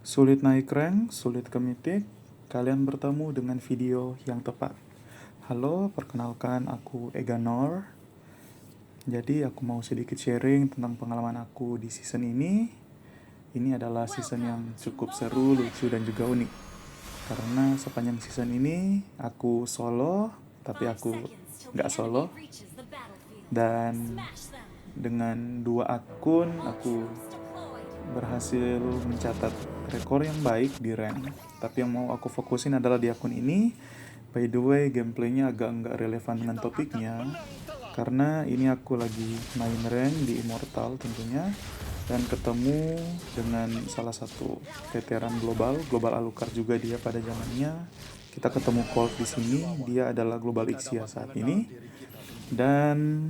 Sulit naik rank, sulit ke mythic, kalian bertemu dengan video yang tepat. Halo, perkenalkan aku Eganor. Jadi aku mau sedikit sharing tentang pengalaman aku di season ini. Ini adalah season yang cukup seru, lucu, dan juga unik. Karena sepanjang season ini aku solo, tapi aku nggak solo. Dan dengan 2 akun aku berhasil mencatat rekor yang baik di rank. Tapi yang mau aku fokusin adalah di akun ini. By the way, gameplaynya agak nggak relevan dengan topiknya, karena ini aku lagi main rank di Immortal tentunya, dan ketemu dengan salah satu veteran global Alucard juga dia pada zamannya. Kita ketemu Colt di sini, dia adalah Global Ixia saat ini. Dan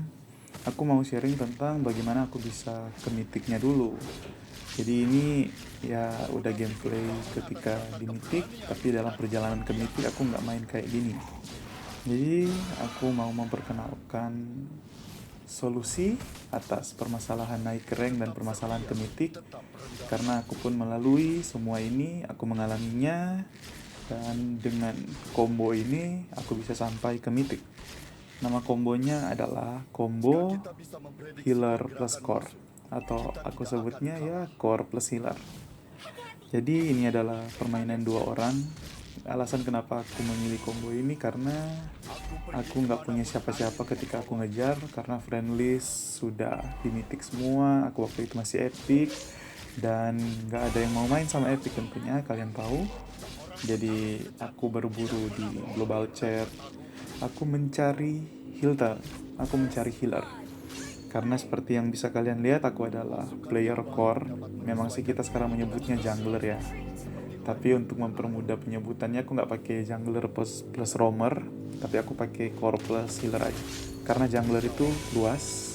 aku mau sharing tentang bagaimana aku bisa ke mythicnya dulu. Jadi ini ya udah gameplay ketika di mythic, tapi dalam perjalanan ke mythic aku nggak main kayak gini. Jadi aku mau memperkenalkan solusi atas permasalahan naik ke rank dan permasalahan ke mythic, karena aku pun melalui semua ini, aku mengalaminya, dan dengan combo ini aku bisa sampai ke mythic. Nama kombonya adalah combo healer plus core, atau aku sebutnya ya core plus healer. Jadi ini adalah permainan 2 orang. Alasan kenapa aku memilih combo ini karena aku nggak punya siapa-siapa ketika aku ngejar, karena friend list sudah di mythic semua. Aku waktu itu masih epic dan nggak ada yang mau main sama epic tentunya, kalian tahu. Jadi aku berburu di global chat. Aku mencari healer. Aku mencari healer. Karena seperti yang bisa kalian lihat, aku adalah player core. Memang sih kita sekarang menyebutnya jungler ya. Tapi untuk mempermudah penyebutannya, aku nggak pakai jungler plus roamer, tapi aku pakai core plus healer aja. Karena jungler itu luas.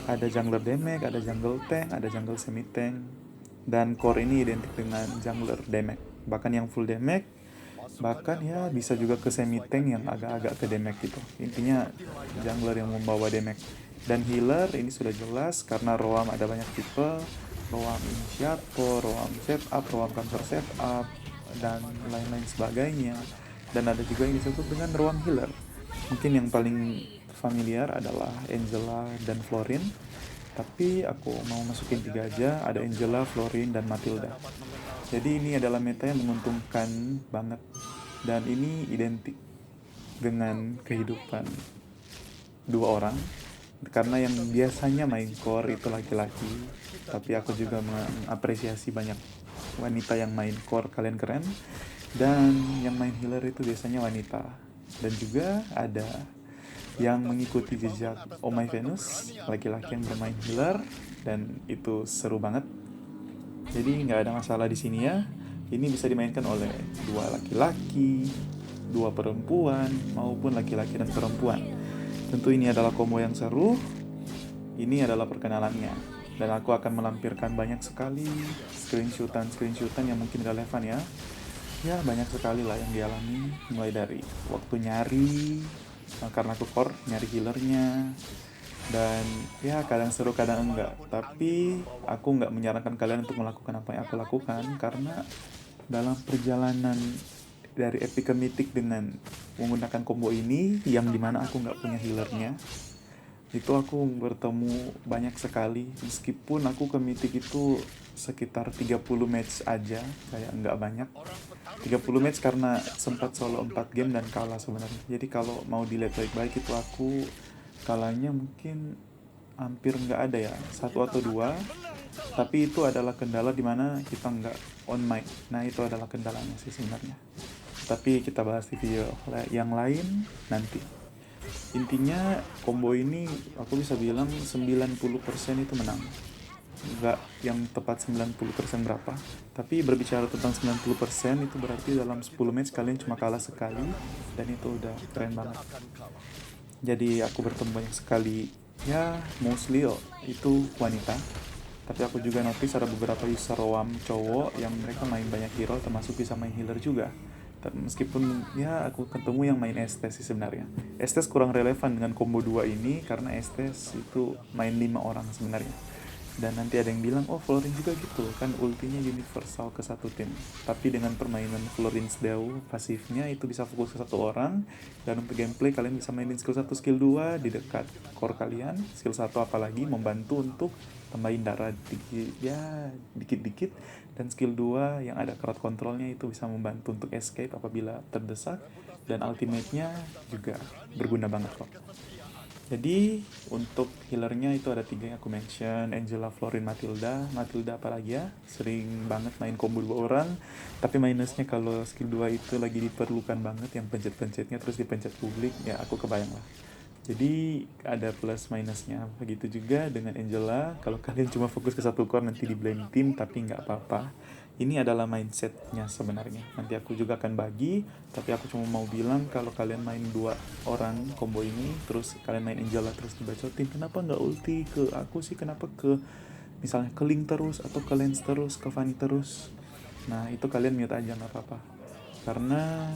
Ada jungler damage, ada jungle tank, ada jungle semi tank. Dan core ini identik dengan jungler damage. Bahkan yang full damage, bahkan ya bisa juga ke semi tank yang agak-agak ke damage gitu. Intinya jungler yang membawa damage. Dan healer ini sudah jelas karena roam ada banyak tipe, roam initiator, roam setup, roam counter setup, dan lain-lain sebagainya. Dan ada juga yang disebut dengan roam healer. Mungkin yang paling familiar adalah Angela dan Florin, tapi aku mau masukin 3 aja, ada Angela, Florin, dan Matilda. Jadi ini adalah meta yang menguntungkan banget, dan ini identik dengan kehidupan 2 orang, karena yang biasanya main core itu laki-laki, tapi aku juga mengapresiasi banyak wanita yang main core, kalian keren. Dan yang main healer itu biasanya wanita, dan juga ada yang mengikuti jejak Oh My Venus, laki-laki yang bermain healer, dan itu seru banget. Jadi nggak ada masalah di sini ya. Ini bisa dimainkan oleh 2 laki-laki, 2 perempuan, maupun laki-laki dan perempuan. Tentu ini adalah combo yang seru. Ini adalah perkenalannya. Dan aku akan melampirkan banyak sekali screenshotan yang mungkin relevan ya. Ya banyak sekali lah yang dialami. Mulai dari waktu nyari, karena aku core, nyari healernya. Dan ya kadang seru kadang enggak. Tapi aku enggak menyarankan kalian untuk melakukan apa yang aku lakukan, karena dalam perjalanan dari epic ke mythic dengan menggunakan combo ini, yang dimana aku nggak punya healernya, itu aku bertemu banyak sekali. Meskipun aku ke mythic itu sekitar 30 match aja, kayak nggak banyak 30 match, karena sempat solo 4 game dan kalah sebenarnya. Jadi kalau mau dilihat baik-baik, itu aku kalahnya mungkin hampir nggak ada ya, 1 atau 2. Tapi itu adalah kendala dimana kita nggak on mic. Nah itu adalah kendalanya sih sebenarnya, tapi kita bahas di video yang lain nanti. Intinya combo ini aku bisa bilang 90% itu menang. Enggak yang tepat 90% berapa, tapi berbicara tentang 90% itu berarti dalam 10 match kalian cuma kalah sekali, dan itu udah keren banget. Jadi aku bertemu banyak sekali, ya mostly itu wanita, tapi aku juga notice ada beberapa user roam cowok yang mereka main banyak hero, termasuk bisa main healer juga. Meskipun ya aku ketemu yang main Estes sih sebenarnya. Estes kurang relevan dengan combo 2 ini, karena Estes itu main 5 orang sebenarnya. Dan nanti ada yang bilang, oh Florin juga gitu kan, ultinya universal ke satu tim. Tapi dengan permainan Florin's Dew pasifnya itu bisa fokus ke satu orang. Dan untuk gameplay kalian bisa mainin skill 1 skill 2 di dekat core kalian. Skill 1 apalagi membantu untuk tambahin darah dikit, ya dikit-dikit. Dan skill 2 yang ada crowd controlnya itu bisa membantu untuk escape apabila terdesak. Dan ultimate-nya juga berguna banget kok. Jadi untuk healernya itu ada 3 yang aku mention, Angela, Florin, Matilda. Matilda apalagi ya, sering banget main combo 2 orang. Tapi minusnya kalau skill 2 itu lagi diperlukan banget, yang pencet-pencetnya terus dipencet publik, ya aku kebayang lah. Jadi ada plus minusnya. Begitu juga dengan Angela, kalau kalian cuma fokus ke satu core nanti di blame team, tapi nggak apa-apa. Ini adalah mindsetnya sebenarnya. Nanti aku juga akan bagi, tapi aku cuma mau bilang kalau kalian main 2 orang combo ini, terus kalian main Angela terus dibacotin, kenapa nggak ulti ke aku sih, kenapa ke misalnya ke Link terus, atau ke Lance terus, ke Fanny terus. Nah itu kalian mute aja, nggak apa-apa. Karena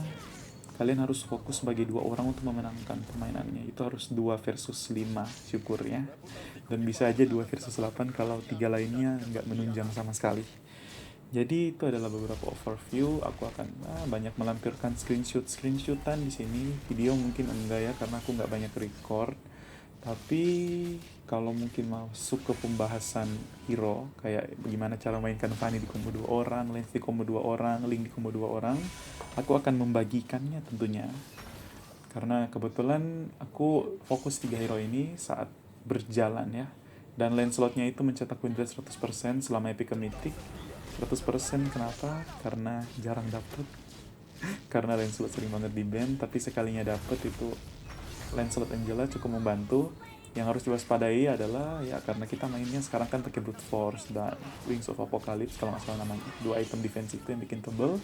kalian harus fokus sebagai 2 orang untuk memenangkan permainannya. Itu harus 2 versus 5 syukur ya. Dan bisa aja 2 versus 8 kalau 3 lainnya nggak menunjang sama sekali. Jadi itu adalah beberapa overview. Aku akan banyak melampirkan screenshotan di sini. Video mungkin enggak ya, karena aku nggak banyak record. Tapi kalau mungkin masuk ke pembahasan hero, kayak bagaimana cara mainkan Fanny di combo 2 orang, Lance di combo 2 orang, Link di combo 2 orang, aku akan membagikannya tentunya. Karena kebetulan aku fokus 3 hero ini saat berjalan ya. Dan Lancelotnya itu mencetak win rate 100% selama epic ke mythic. 100% kenapa? Karena jarang dapet. Karena Lancelot sering banget di ban, tapi sekalinya dapet itu Lancelot Angela cukup membantu. Yang harus diwaspadai adalah ya karena kita mainnya sekarang kan pakai Brute Force dan Wings of Apocalypse kalau nggak salah namanya, 2 item defense itu yang bikin tebel.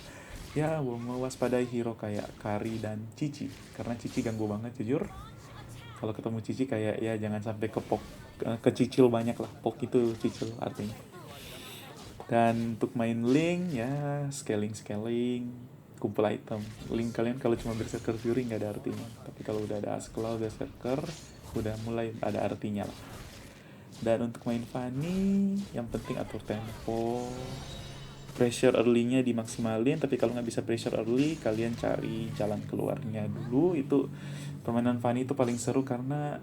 Ya mewaspadai hero kayak Kari dan Cici, karena Cici ganggu banget jujur. Kalau ketemu Cici kayak ya jangan sampai kecicil banyak lah, pok itu cicil artinya. Dan untuk main Link ya scaling kumpul item. Link kalian kalau cuma Berserker Fury nggak ada artinya, tapi kalau udah ada Asclaw Berserker udah mulai ada artinya lah. Dan untuk main Fanny yang penting atur tempo, pressure early-nya dimaksimalin. Tapi kalau nggak bisa pressure early, kalian cari jalan keluarnya dulu. Itu permainan Fanny itu paling seru karena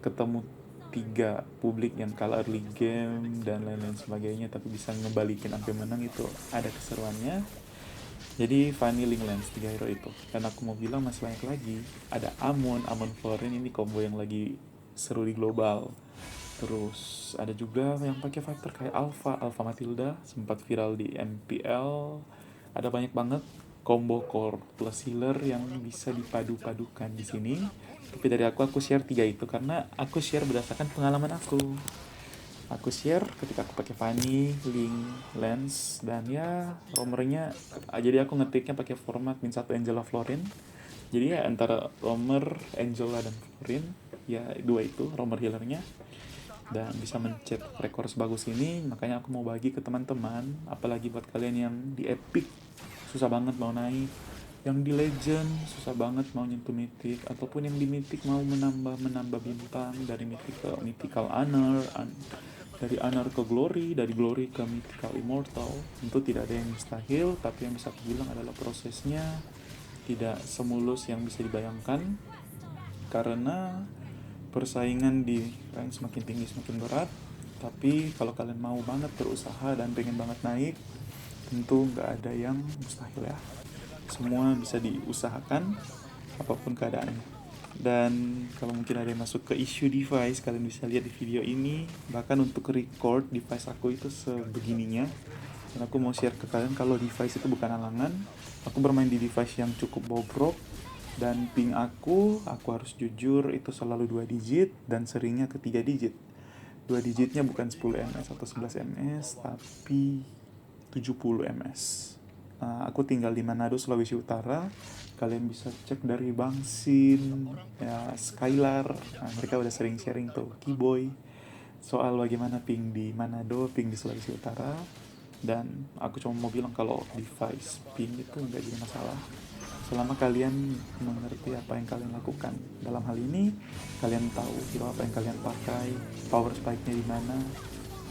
ketemu 3 publik yang kalah early game dan lain-lain sebagainya, tapi bisa ngebalikin sampai menang, itu ada keseruannya. Jadi Fanny, Link, Lance 3 hero itu. Dan aku mau bilang masih banyak lagi. Ada Amon Florin, ini combo yang lagi seru di global. Terus ada juga yang pakai fighter kayak Alpha Matilda, sempat viral di MPL. Ada banyak banget combo core plus healer yang bisa dipadu-padukan di sini. Tapi dari aku share 3 itu karena aku share berdasarkan pengalaman aku. Aku share ketika aku pakai Fanny, Link, Lance, dan ya romernya. Jadi aku ngetiknya pakai format min 1 Angela Florin. Jadi ya antara romer, Angela, dan Florin, ya 2 itu romer healernya. Dan bisa mencet rekor sebagus ini, makanya aku mau bagi ke teman-teman. Apalagi buat kalian yang di epic susah banget mau naik, yang di legend susah banget mau nyentuh mythic, ataupun yang di mythic mau menambah bintang dari mythic ke mythical honor, dari honor ke glory, dari glory ke mythical immortal. Tentu tidak ada yang mustahil, tapi yang bisa aku bilang adalah prosesnya tidak semulus yang bisa dibayangkan. Karena persaingan di rank semakin tinggi semakin berat. Tapi kalau kalian mau banget berusaha dan pengen banget naik, tentu nggak ada yang mustahil ya. Semua bisa diusahakan apapun keadaannya. Dan kalau mungkin ada yang masuk ke isu device, kalian bisa lihat di video ini. Bahkan untuk record device aku itu sebegininya. Dan aku mau share ke kalian kalau device itu bukan halangan. Aku bermain di device yang cukup bobrok. Dan ping aku harus jujur itu selalu 2 digit dan seringnya ke 3 digit. 2 digitnya bukan 10 ms atau 11 ms, tapi 70 ms. Aku tinggal di Manado, Sulawesi Utara. Kalian bisa cek dari Bang Sin, ya, Skylar. Mereka udah sering sharing tuh, Kiboy, soal bagaimana ping di Manado, ping di Sulawesi Utara. Dan aku cuma mau bilang kalau device ping itu nggak jadi masalah selama kalian mengerti apa yang kalian lakukan. Dalam hal ini, kalian tahu hero apa yang kalian pakai, power spike-nya di mana,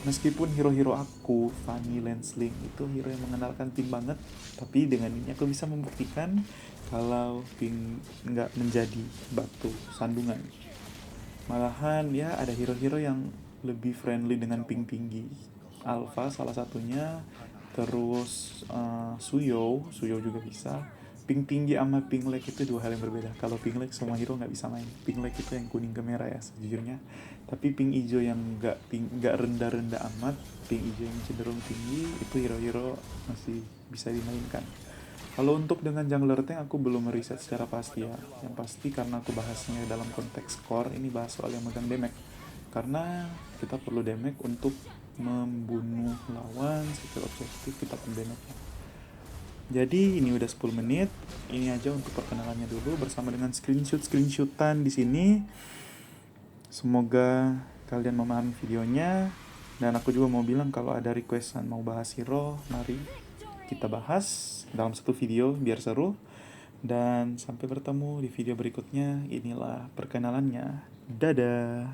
Meskipun hero-hero aku, Fanny Lensling, itu hero yang mengenalkan Pink banget, tapi dengan ini aku bisa membuktikan kalau Pink nggak menjadi batu sandungan. Malahan ya ada hero-hero yang lebih friendly dengan Pink tinggi. Alpha salah satunya, terus Suyo juga bisa. Pink tinggi sama Pink Leg itu dua hal yang berbeda. Kalau Pink Leg semua hero nggak bisa main. Pink Leg itu yang kuning ke merah ya sejujurnya. Tapi Pink hijau yang nggak rendah-rendah amat, Pink hijau yang cenderung tinggi, itu hero-hero masih bisa dimainkan. Kalau untuk dengan jungler tank aku belum meriset secara pasti ya. Yang pasti karena aku bahasnya dalam konteks core, ini bahas soal yang megang damage. Karena kita perlu damage untuk membunuh lawan, secara objektif kita perlu damage. Jadi ini udah 10 menit. Ini aja untuk perkenalannya dulu bersama dengan screenshotan di sini. Semoga kalian memahami videonya. Dan aku juga mau bilang kalau ada requestan mau bahas hero, mari kita bahas dalam satu video biar seru. Dan sampai bertemu di video berikutnya. Inilah perkenalannya. Dadah.